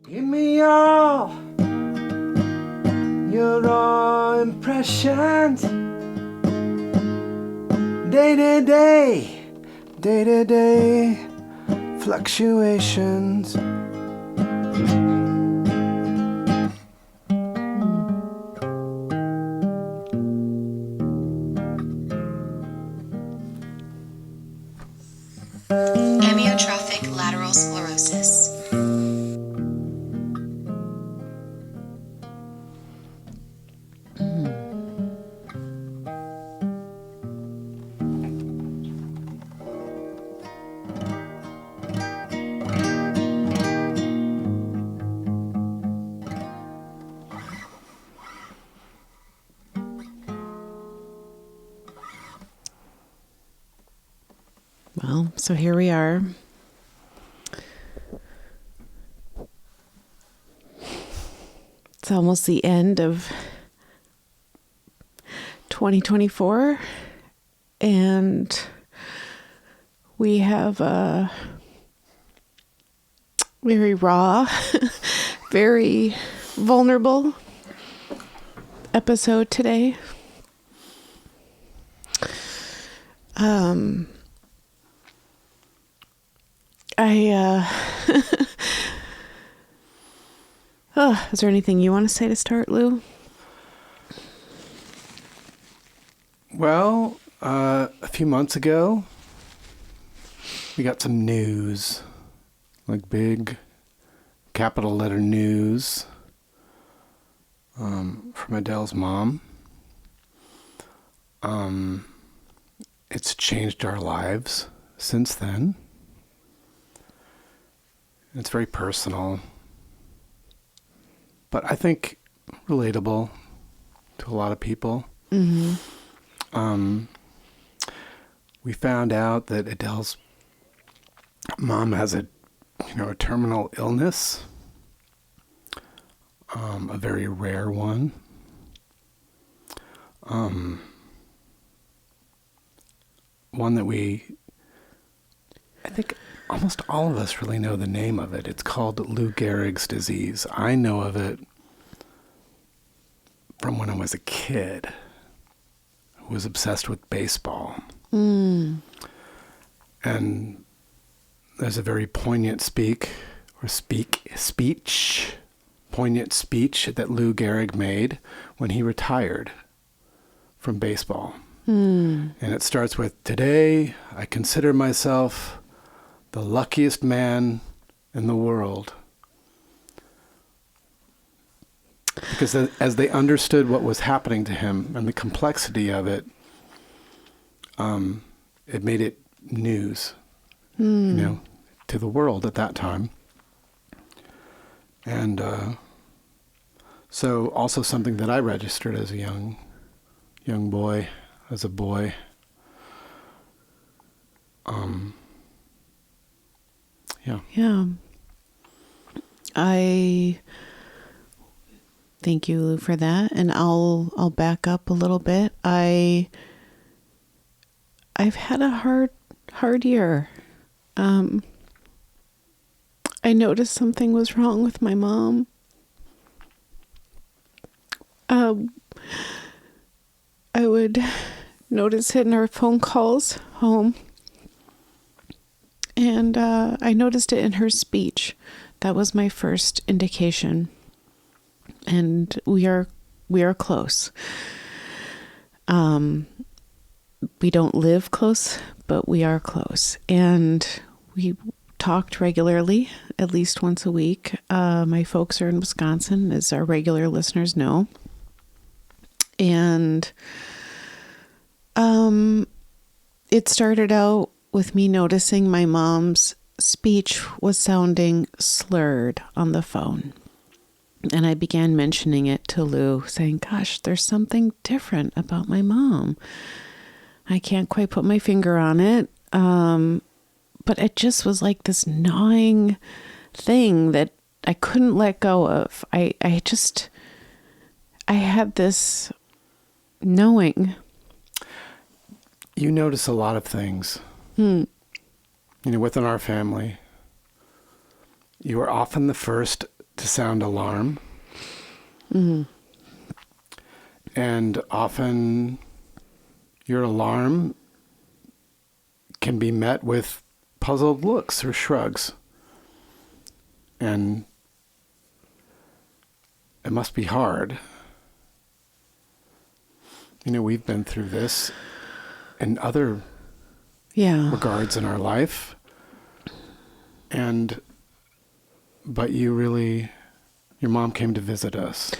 Give me all your raw impressions. Day-to-day fluctuations. Amyotrophic Lateral Sclerosis. Well, so here we are. It's almost the end of 2024, and we have a very raw, very vulnerable episode today. Is there anything you want to say to start, Lou? Well, a few months ago, we got some news, like big capital letter news, from Adelle's mom. It's changed our lives since then. It's very personal, but I think relatable to a lot of people. Mm-hmm. We found out that Adelle's mom has a terminal illness, a very rare one. One that I think almost all of us really know the name of it. It's called Lou Gehrig's disease. I know of it from when I was a kid who was obsessed with baseball. Mm. And there's a very poignant poignant speech that Lou Gehrig made when he retired from baseball. Mm. And it starts with, "Today, I consider myself the luckiest man in the world." Because as they understood what was happening to him and the complexity of it, it made it news, to the world at that time. And so also something that I registered as a young boy, as a boy. Yeah. I thank you, Lou, for that. And I'll back up a little bit. I've had a hard year. I noticed something was wrong with my mom. I would notice it in her phone calls home. And I noticed it in her speech. That was my first indication. And we are close. We don't live close, but we are close. And we talked regularly, at least once a week. My folks are in Wisconsin, as our regular listeners know. And it started out with me noticing my mom's speech was sounding slurred on the phone. And I began mentioning it to Lou, saying, "Gosh, there's something different about my mom. I can't quite put my finger on it. But it just was like this gnawing thing that I couldn't let go of. I had this knowing." You notice a lot of things, within our family. You are often the first to sound alarm. Mm-hmm. And often your alarm can be met with puzzled looks or shrugs. And it must be hard. You know, we've been through this in other regards in our life. But your mom came to visit us.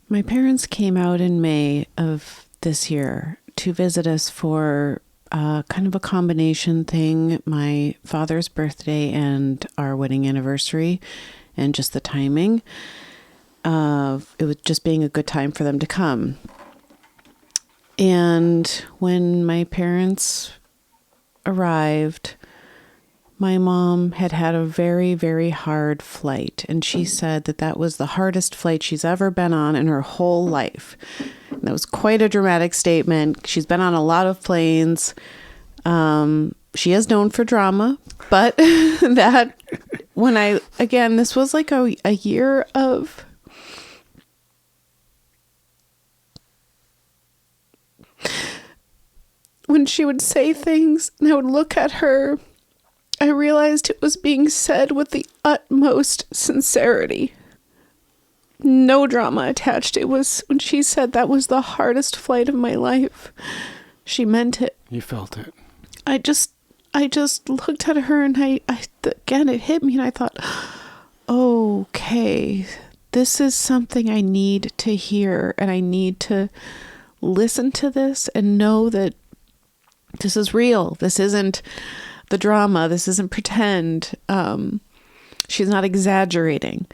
My parents came out in May of this year to visit us for kind of a combination thing, my father's birthday and our wedding anniversary, and just the timing of it was just being a good time for them to come. And when my parents arrived, my mom had had a very, very hard flight, and she said that was the hardest flight she's ever been on in her whole life. And that was quite a dramatic statement. She's been on a lot of planes. She is known for drama, but this was like a year of when she would say things and I would look at her, I realized it was being said with the utmost sincerity. No drama attached. It was when she said that was the hardest flight of my life. She meant it. You felt it. I just looked at her and again, it hit me and I thought, okay, this is something I need to hear and I need to listen to this and know that this is real. This isn't the drama. This isn't pretend. She's not exaggerating.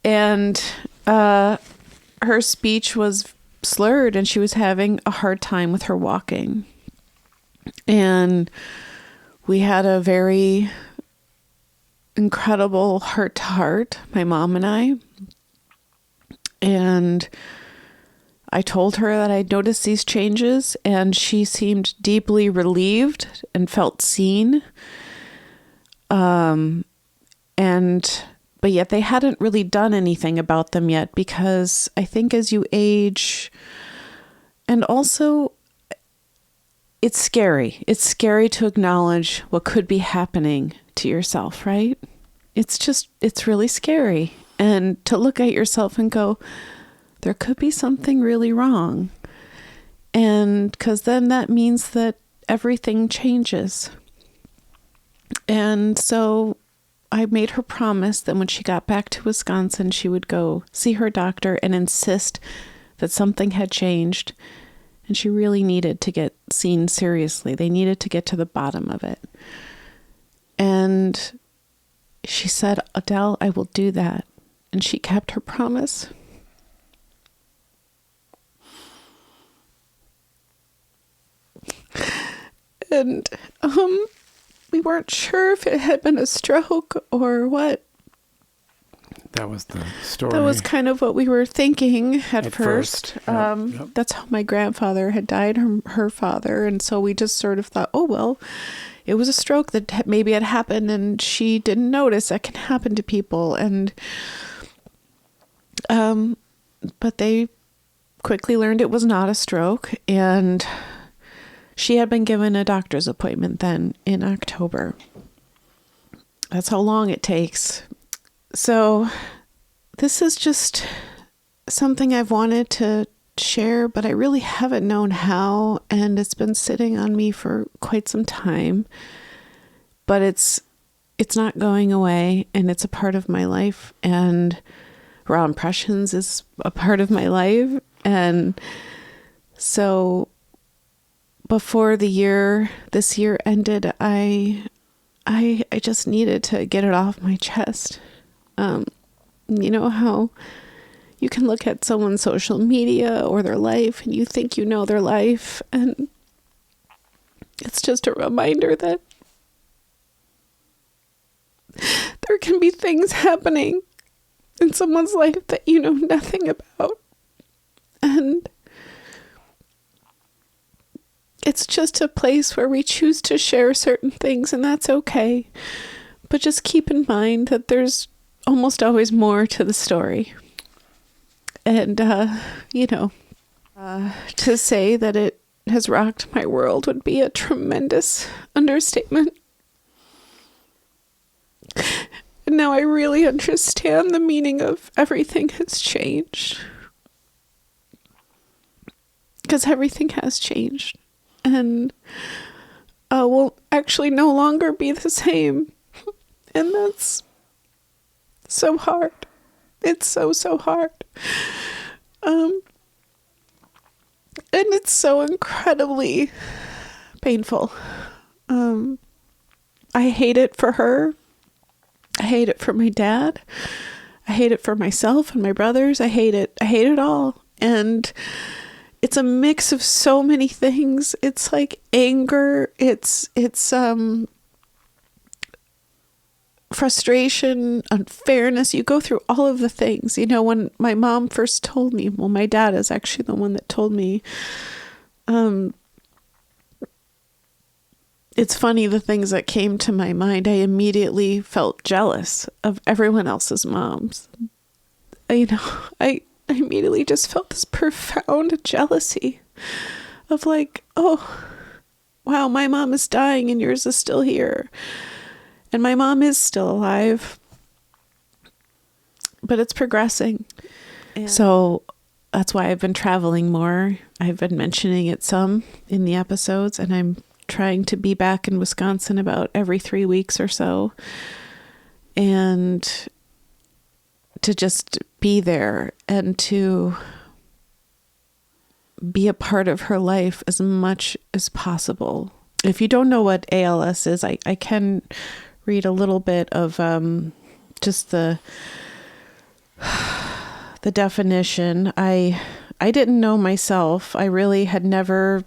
And her speech was slurred and she was having a hard time with her walking. And we had a very incredible heart-to-heart, my mom and I. And I told her that I'd noticed these changes, and she seemed deeply relieved and felt seen. But yet they hadn't really done anything about them yet, because I think as you age, and also it's scary. It's scary to acknowledge what could be happening to yourself, right? It's really scary. And to look at yourself and go, there could be something really wrong. And because then that means that everything changes. And so I made her promise that when she got back to Wisconsin, she would go see her doctor and insist that something had changed. And she really needed to get seen seriously. They needed to get to the bottom of it. And she said, Adelle, I will do that. And she kept her promise. And we weren't sure if it had been a stroke or what. That was the story. That was kind of what we were thinking at first. Yep. That's how my grandfather had died, her father. And so we just sort of thought, oh, well, it was a stroke that maybe had happened and she didn't notice. That can happen to people. And but they quickly learned it was not a stroke. And she had been given a doctor's appointment then in October. That's how long it takes. So this is just something I've wanted to share, but I really haven't known how, and it's been sitting on me for quite some time. But it's not going away, and it's a part of my life, and raw impressions is a part of my life. And so before this year ended, I just needed to get it off my chest. You know how you can look at someone's social media or their life and you think you know their life, and it's just a reminder that there can be things happening in someone's life that you know nothing about. And it's just a place where we choose to share certain things, and that's okay. But just keep in mind that there's almost always more to the story. And, to say that it has rocked my world would be a tremendous understatement. And now I really understand the meaning of everything has changed. Because everything has changed. And will actually no longer be the same. And that's so hard. It's so hard. And it's so incredibly painful. I hate it for her. I hate it for my dad. I hate it for myself and my brothers. I hate it. I hate it all. And it's a mix of so many things. It's like anger. It's frustration, unfairness. You go through all of the things. You know, when my mom first told me, well, my dad is actually the one that told me, it's funny, the things that came to my mind, I immediately felt jealous of everyone else's moms. You know, I immediately just felt this profound jealousy of like, oh, wow, my mom is dying and yours is still here. And my mom is still alive, but it's progressing. And so that's why I've been traveling more. I've been mentioning it some in the episodes, and I'm trying to be back in Wisconsin about every 3 weeks or so. And to just be there and to be a part of her life as much as possible. If you don't know what ALS is, I can read a little bit of just the definition. I didn't know myself. I really had never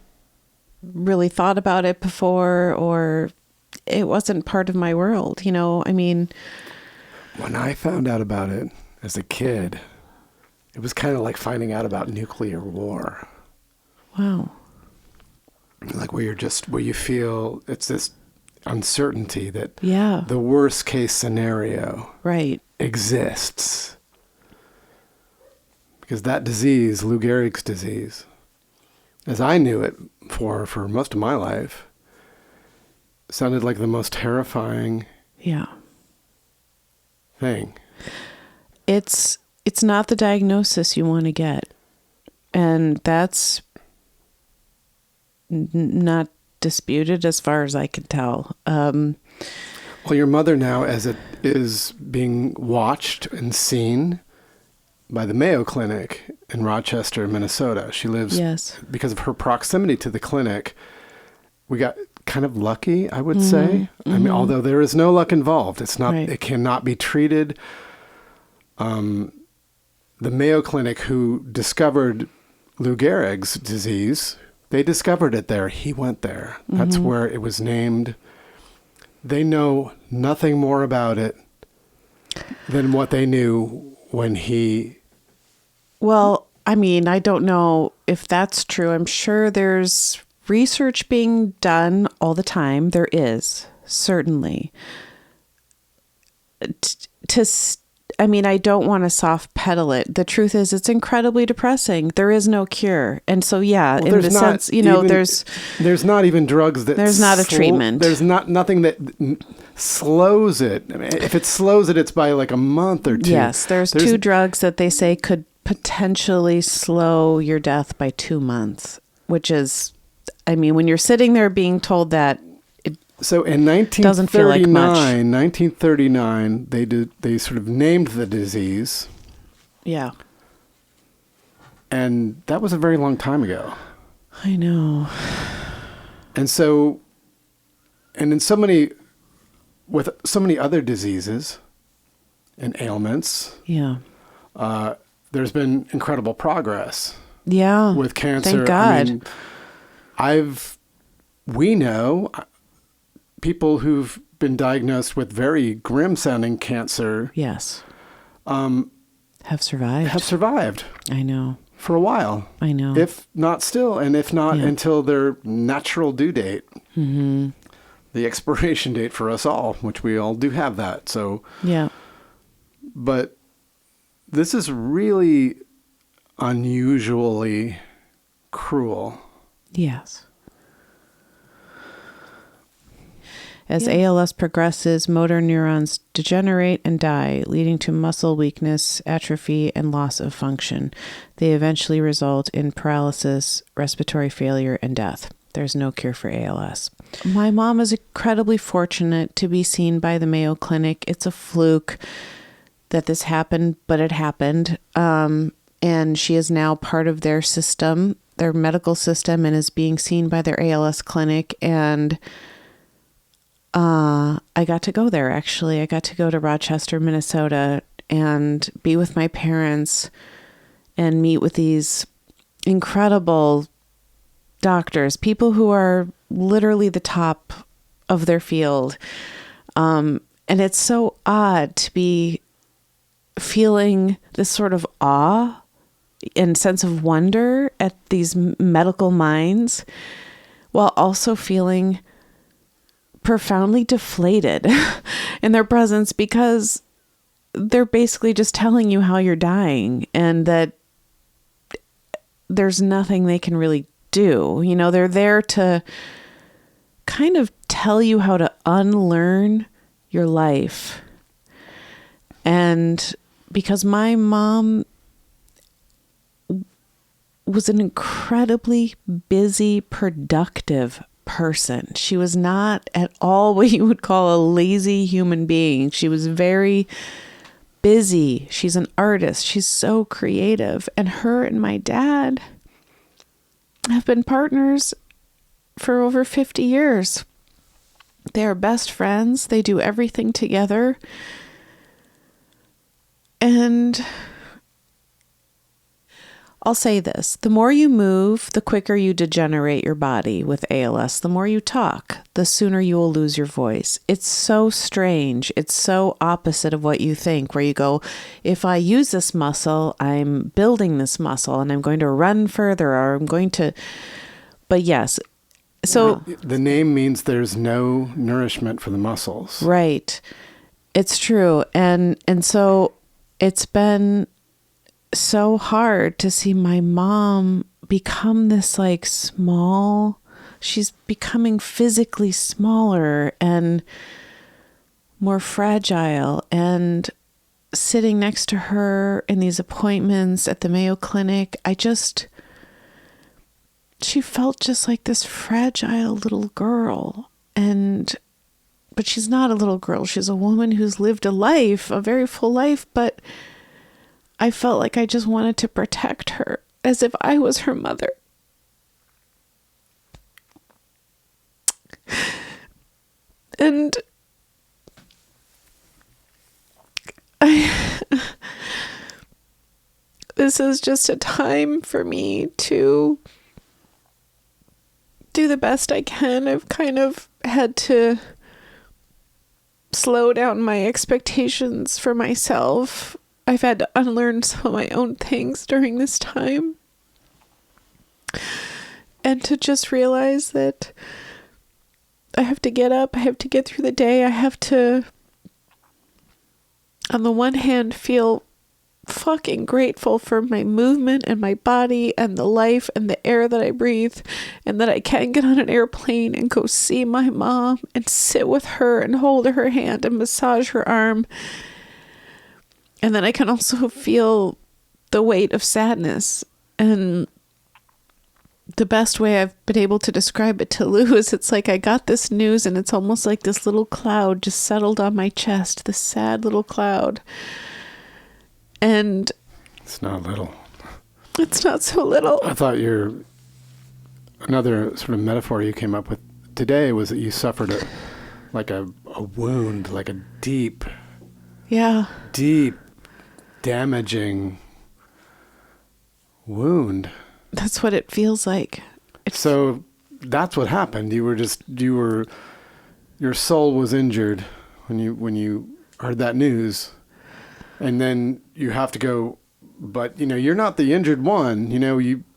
really thought about it before, or it wasn't part of my world, you know. I mean, when I found out about it as a kid, it was kind of like finding out about nuclear war. Wow. Like where you feel it's this uncertainty that the worst case scenario exists. Because that disease, Lou Gehrig's disease, as I knew it for most of my life, sounded like the most terrifying thing. It's not the diagnosis you want to get. And that's not disputed as far as I can tell. Well, your mother now, as it is being watched and seen by the Mayo Clinic in Rochester, Minnesota. She lives, because of her proximity to the clinic, we got kind of lucky, I would say. I mean, although there is no luck involved, it's not, it cannot be treated. The Mayo Clinic, who discovered Lou Gehrig's disease, they discovered it there. He went there. That's where it was named. They know nothing more about it than what they knew when he... Well, I mean, I don't know if that's true. I'm sure there's research being done all the time. There is, certainly. I mean, I don't want to soft pedal it. The truth is, it's incredibly depressing. There is no cure. And so, in the sense, you know, there's not even drugs that... There's not a treatment. There's nothing that slows it. I mean, if it slows it, it's by like a month or two. Yes, there's 2 drugs that they say could potentially slow your death by 2 months, which is, I mean, when you're sitting there being told that, so in 1939, they sort of named the disease. Yeah. And that was a very long time ago. I know. And so, and in so many, with so many other diseases and ailments, there's been incredible progress. Yeah. With cancer. Thank God. I mean, we know people who've been diagnosed with very grim sounding cancer. Yes. Have survived. I know. For a while. I know. If not still, and if not until their natural due date. Mm-hmm. The expiration date for us all, which we all do have that. So But this is really unusually cruel. Yes. As ALS progresses, motor neurons degenerate and die, leading to muscle weakness, atrophy, and loss of function. They eventually result in paralysis, respiratory failure, and death. There's no cure for ALS. My mom is incredibly fortunate to be seen by the Mayo Clinic. It's a fluke that this happened, but it happened. And she is now part of their system, their medical system, and is being seen by their ALS clinic. And I got to go there, actually. I got to go to Rochester, Minnesota, and be with my parents and meet with these incredible doctors, people who are literally the top of their field. And it's so odd to be feeling this sort of awe and sense of wonder at these medical minds, while also feeling profoundly deflated in their presence, because they're basically just telling you how you're dying and that there's nothing they can really do. You know, they're there to kind of tell you how to unlearn your life. And because my mom was an incredibly busy, productive person. She was not at all what you would call a lazy human being. She was very busy. She's an artist. She's so creative. And her and my dad have been partners for over 50 years. They are best friends. They do everything together. And I'll say this, the more you move, the quicker you degenerate your body with ALS. The more you talk, the sooner you will lose your voice. It's so strange. It's so opposite of what you think, where you go, if I use this muscle, I'm building this muscle and I'm going to run further, or I'm going to, but yes. So the name means there's no nourishment for the muscles. Right. It's true. And so it's been so hard to see my mom become this like small, she's becoming physically smaller and more fragile, and sitting next to her in these appointments at the Mayo Clinic, she felt just like this fragile little girl. But she's not a little girl. She's a woman who's lived a life, a very full life, but I felt like I just wanted to protect her as if I was her mother. And this is just a time for me to do the best I can. I've kind of had to slow down my expectations for myself. I've had to unlearn some of my own things during this time. And to just realize that I have to get up, I have to get through the day, I have to, on the one hand, feel fucking grateful for my movement and my body and the life and the air that I breathe, and that I can get on an airplane and go see my mom and sit with her and hold her hand and massage her arm. And then I can also feel the weight of sadness. And the best way I've been able to describe it to Lou is it's like I got this news and it's almost like this little cloud just settled on my chest, this sad little cloud. And it's not little. It's not so little. I thought another sort of metaphor you came up with today was that you suffered a wound, like a deep, damaging wound. That's what it feels like. So that's what happened. Your soul was injured when you heard that news, and then you have to go, but you're not the injured one.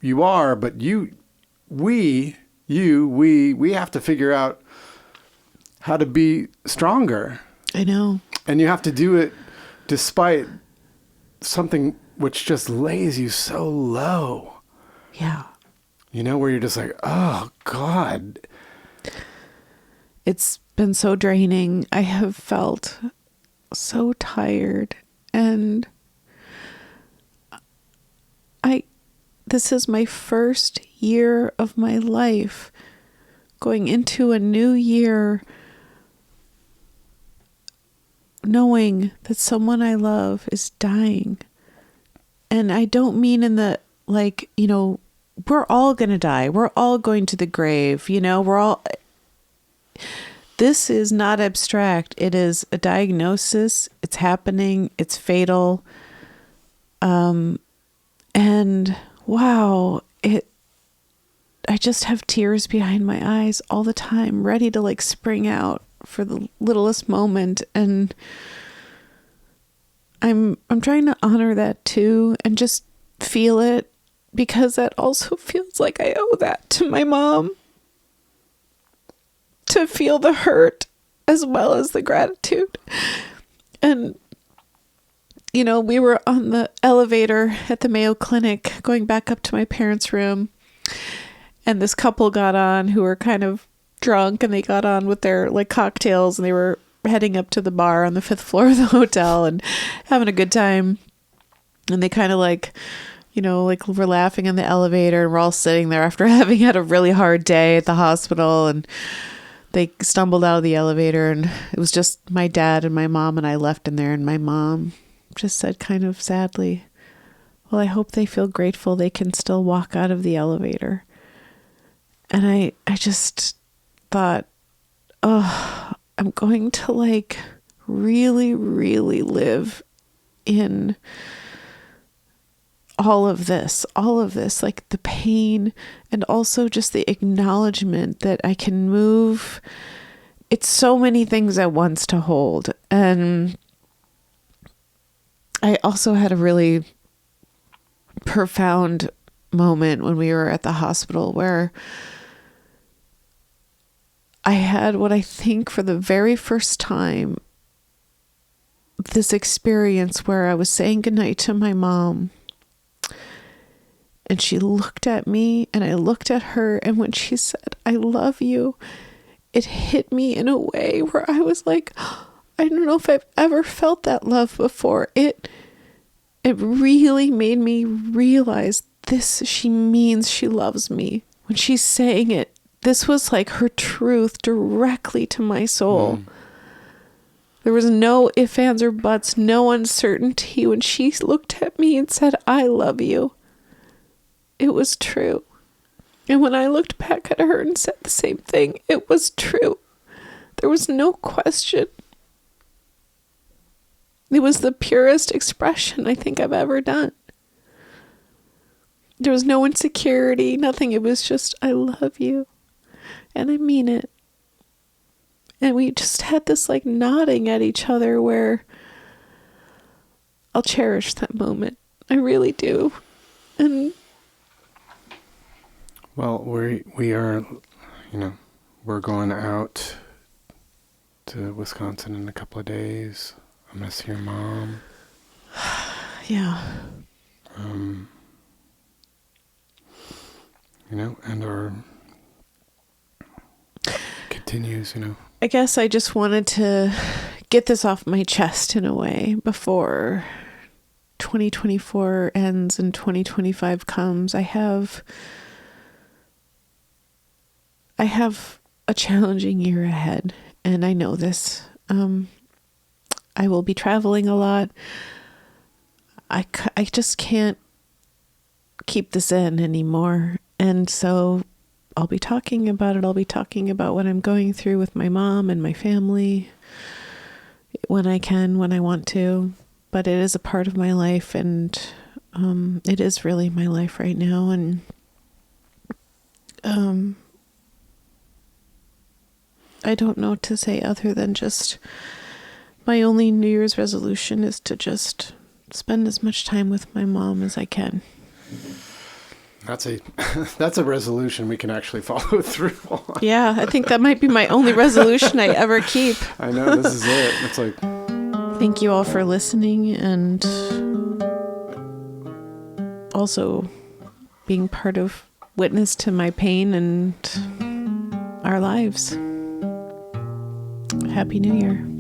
You are, but we have to figure out how to be stronger. I know. And you have to do it despite something which just lays you so low. Yeah. You know, where you're just like, oh, God. It's been so draining. I have felt so tired. And this is my first year of my life going into a new year knowing that someone I love is dying. And I don't mean in the, like, you know, we're all going to die. We're all going to the grave. You know, this is not abstract. It is a diagnosis. It's happening. It's fatal. And wow, I just have tears behind my eyes all the time, ready to like spring out for the littlest moment. And I'm trying to honor that too and just feel it, because that also feels like I owe that to my mom, to feel the hurt as well as the gratitude. And you know, we were on the elevator at the Mayo Clinic going back up to my parents' room, and this couple got on who were kind of drunk, and they got on with their like cocktails, and they were heading up to the bar on the 5th floor of the hotel and having a good time. And they kind of like, you know, like we're laughing in the elevator, and we're all sitting there after having had a really hard day at the hospital. And they stumbled out of the elevator, and it was just my dad and my mom and I left in there. And my mom just said kind of sadly, well, I hope they feel grateful they can still walk out of the elevator. And I just thought, oh, I'm going to like really, really live in all of this, like the pain, and also just the acknowledgement that I can move. It's so many things at once to hold. And I also had a really profound moment when we were at the hospital where I had what I think for the very first time, this experience where I was saying goodnight to my mom, and she looked at me and I looked at her, and when she said, I love you, it hit me in a way where I was like, I don't know if I've ever felt that love before. It really made me realize she means she loves me. When she's saying it, this was like her truth directly to my soul. There was no ifs, ands, or buts, no uncertainty. When she looked at me and said, I love you, it was true. And when I looked back at her and said the same thing, it was true. There was no question. It was the purest expression I think I've ever done. There was no insecurity, nothing. It was just, I love you. And I mean it. And we just had this like nodding at each other where I'll cherish that moment. I really do. And well, we are, you know, we're going out to Wisconsin in a couple of days. I miss your mom. Yeah. You know, and our continues, you know. I guess I just wanted to get this off my chest in a way before 2024 ends and 2025 comes. I have a challenging year ahead, and I know this. I will be traveling a lot. I just can't keep this in anymore. And so I'll be talking about it. I'll be talking about what I'm going through with my mom and my family when I can, when I want to. But it is a part of my life, and it is really my life right now. And I don't know what to say other than just my only New Year's resolution is to just spend as much time with my mom as I can. That's a resolution we can actually follow through on. Yeah, I think that might be my only resolution I ever keep. I know, this is it. It's like Thank you all for listening and also being part of witness to my pain and our lives. Happy New Year.